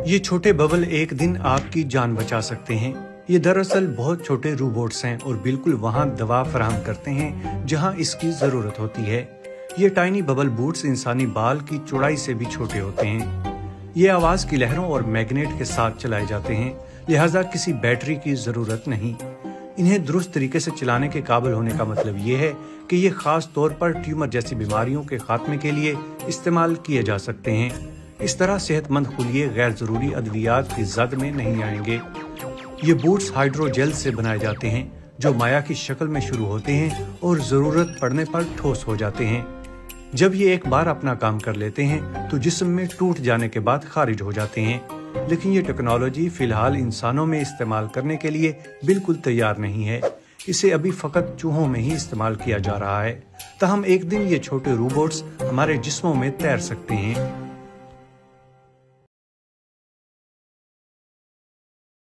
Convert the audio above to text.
ये छोटे बबल एक दिन आपकी जान बचा सकते हैं। ये दरअसल बहुत छोटे रोबोट्स हैं और बिल्कुल वहां दवा फराहम करते हैं जहां इसकी जरूरत होती है। ये टाइनी बबल बूट्स इंसानी बाल की चौड़ाई से भी छोटे होते हैं। ये आवाज की लहरों और मैग्नेट के साथ चलाए जाते हैं, लिहाजा किसी बैटरी की जरूरत नहीं। इन्हें दुरुस्त तरीके से चलाने के काबिल होने का मतलब ये है कि ये खास तौर पर ट्यूमर जैसी बीमारियों के खात्मे के लिए इस्तेमाल किए जा सकते हैं। इस तरह सेहतमंद खुलिये गैर जरूरी अद्वियात की जद में नहीं आएंगे। ये बूट्स हाइड्रोजेल से बनाए जाते हैं जो माया की शक्ल में शुरू होते हैं और जरूरत पड़ने पर ठोस हो जाते हैं। जब ये एक बार अपना काम कर लेते हैं तो जिस्म में टूट जाने के बाद खारिज हो जाते हैं। लेकिन ये टेक्नोलॉजी फिलहाल इंसानों में इस्तेमाल करने के लिए बिल्कुल तैयार नहीं है। इसे अभी फकत चूहों में ही इस्तेमाल किया जा रहा है। ताहम एक दिन ये छोटे रोबोट्स हमारे जिस्मों में तैर सकते हैं।